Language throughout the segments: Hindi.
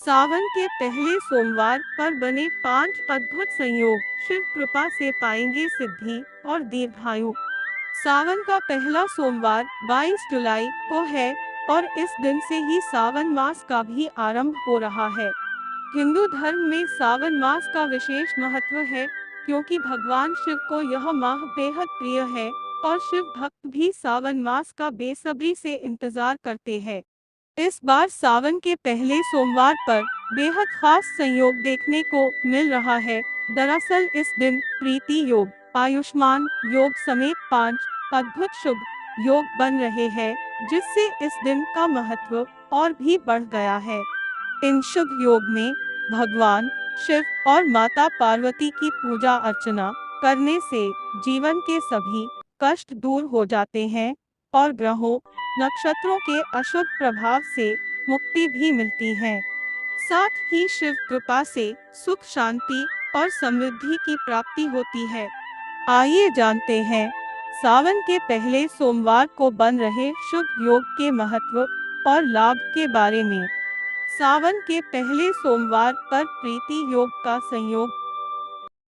सावन के पहले सोमवार पर बने 5 अद्भुत संयोग शिव कृपा से पाएंगे सिद्धि और दीर्घायु। सावन का पहला सोमवार 22 जुलाई को है और इस दिन से ही सावन मास का भी आरंभ हो रहा है। हिंदू धर्म में सावन मास का विशेष महत्व है क्योंकि भगवान शिव को यह माह बेहद प्रिय है और शिव भक्त भी सावन मास का बेसब्री से इंतजार करते हैं। इस बार सावन के पहले सोमवार पर बेहद खास संयोग देखने को मिल रहा है। दरअसल इस दिन प्रीति योग, आयुष्मान योग समेत 5 अद्भुत शुभ योग बन रहे हैं, जिससे इस दिन का महत्व और भी बढ़ गया है। इन शुभ योग में भगवान शिव और माता पार्वती की पूजा अर्चना करने से जीवन के सभी कष्ट दूर हो जाते हैं और ग्रहों नक्षत्रों के अशुभ प्रभाव से मुक्ति भी मिलती है। साथ ही शिव कृपा से सुख शांति और समृद्धि की प्राप्ति होती है। आइए जानते हैं सावन के पहले सोमवार को बन रहे शुभ योग के महत्व और लाभ के बारे में। सावन के पहले सोमवार पर प्रीति योग का संयोग।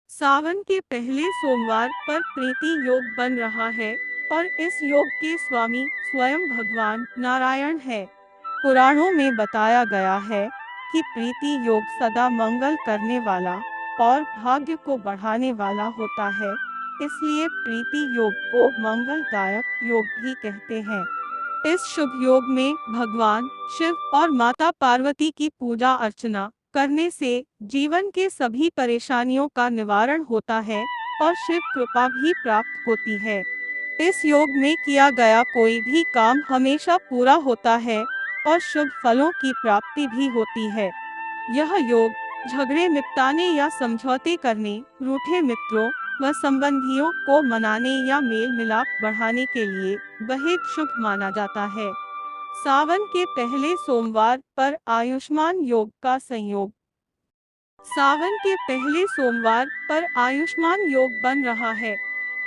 सावन के पहले सोमवार पर प्रीति योग बन रहा है और इस योग के स्वामी स्वयं भगवान नारायण है। पुराणों में बताया गया है कि प्रीति योग सदा मंगल करने वाला और भाग्य को बढ़ाने वाला होता है, इसलिए प्रीति योग को मंगलदायक योग भी कहते हैं। इस शुभ योग में भगवान शिव और माता पार्वती की पूजा अर्चना करने से जीवन के सभी परेशानियों का निवारण होता है और शिव कृपा भी प्राप्त होती है। इस योग में किया गया कोई भी काम हमेशा पूरा होता है और शुभ फलों की प्राप्ति भी होती है। यह योग झगड़े निपटाने या समझौते करने, रूठे मित्रों व संबंधियों को मनाने या मेल मिलाप बढ़ाने के लिए बेहद शुभ माना जाता है। सावन के पहले सोमवार पर आयुष्मान योग का संयोग। सावन के पहले सोमवार पर आयुष्मान योग बन रहा है।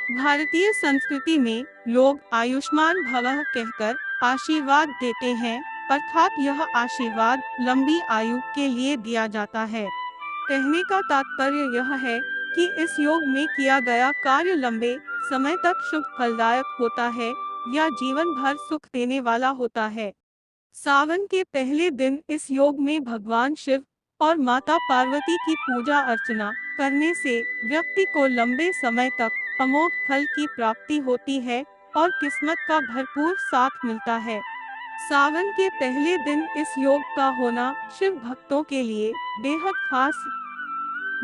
भारतीय संस्कृति में लोग आयुष्मान भवः कहकर आशीर्वाद देते हैं, अर्थात यह आशीर्वाद लंबी आयु के लिए दिया जाता है। कहने का तात्पर्य यह है कि इस योग में किया गया कार्य लंबे समय तक शुभ फलदायक होता है या जीवन भर सुख देने वाला होता है। सावन के पहले दिन इस योग में भगवान शिव और माता पार्वती की पूजा अर्चना करने से व्यक्ति को लंबे समय तक अमोघ फल की प्राप्ति होती है और किस्मत का भरपूर साथ मिलता है। सावन के पहले दिन इस योग का होना शिव भक्तों के लिए बेहद खास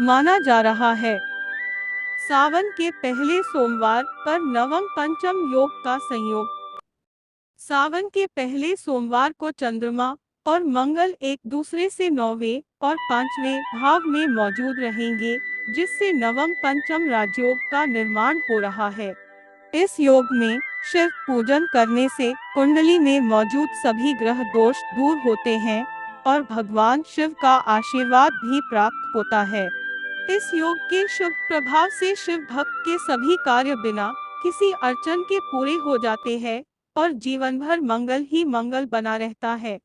माना जा रहा है। सावन के पहले सोमवार पर नवम पंचम योग का संयोग। सावन के पहले सोमवार को चंद्रमा और मंगल एक दूसरे से 9वें और 5वें भाव में मौजूद रहेंगे, जिससे नवम पंचम राजयोग का निर्माण हो रहा है। इस योग में शिव पूजन करने से कुंडली में मौजूद सभी ग्रह दोष दूर होते हैं और भगवान शिव का आशीर्वाद भी प्राप्त होता है। इस योग के शुभ प्रभाव से शिव भक्त के सभी कार्य बिना किसी अड़चन के पूरे हो जाते हैं और जीवन भर मंगल ही मंगल बना रहता है।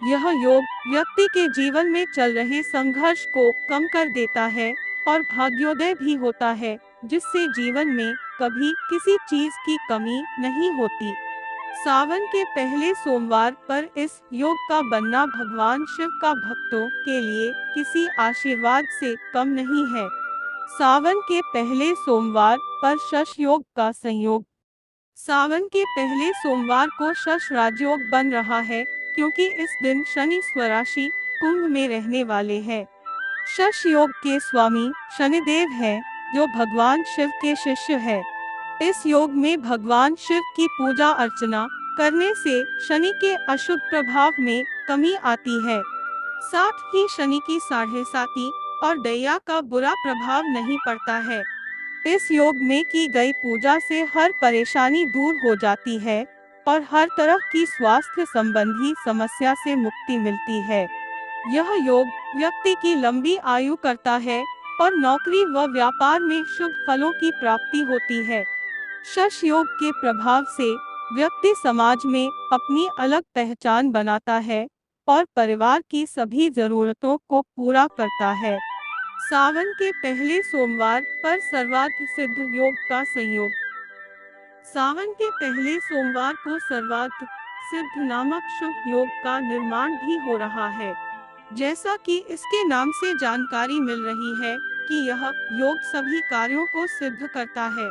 यह योग व्यक्ति के जीवन में चल रहे संघर्ष को कम कर देता है और भाग्योदय भी होता है, जिससे जीवन में कभी किसी चीज की कमी नहीं होती। सावन के पहले सोमवार पर इस योग का बनना भगवान शिव का भक्तों के लिए किसी आशीर्वाद से कम नहीं है। सावन के पहले सोमवार पर शश योग का संयोग। सावन के पहले सोमवार को शश राजयोग बन रहा है क्योंकि इस दिन शनि स्वराशि कुंभ में रहने वाले हैं। शश योग के स्वामी शनिदेव हैं, जो भगवान शिव के शिष्य हैं। इस योग में भगवान शिव की पूजा अर्चना करने से शनि के अशुभ प्रभाव में कमी आती है। साथ ही शनि की 7.5 और दैया का बुरा प्रभाव नहीं पड़ता है। इस योग में की गई पूजा से हर परेशानी दूर हो जाती है और हर तरह की स्वास्थ्य संबंधी समस्या से मुक्ति मिलती है। यह योग व्यक्ति की लंबी आयु करता है और नौकरी व व्यापार में शुभ फलों की प्राप्ति होती है। शश योग के प्रभाव से व्यक्ति समाज में अपनी अलग पहचान बनाता है और परिवार की सभी जरूरतों को पूरा करता है। सावन के पहले सोमवार पर सर्वार्थ सिद्ध योग का संयोग। सावन के पहले सोमवार को सर्वार्थ सिद्ध नामक शुभ योग का निर्माण भी हो रहा है। जैसा कि इसके नाम से जानकारी मिल रही है कि यह योग सभी कार्यों को सिद्ध करता है।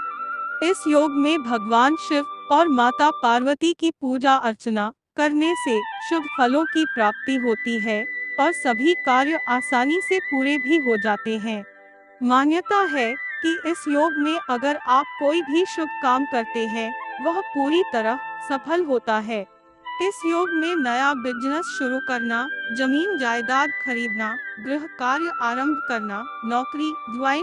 इस योग में भगवान शिव और माता पार्वती की पूजा अर्चना करने से शुभ फलों की प्राप्ति होती है और सभी कार्य आसानी से पूरे भी हो जाते हैं। मान्यता है कि इस योग में अगर आप कोई भी शुभ काम करते हैं, वह पूरी तरह सफल होता है। इस योग में नया बिजनेस शुरू करना, जमीन जायदाद खरीदना, गृह कार्य आरंभ करना, नौकरी ज्वाइन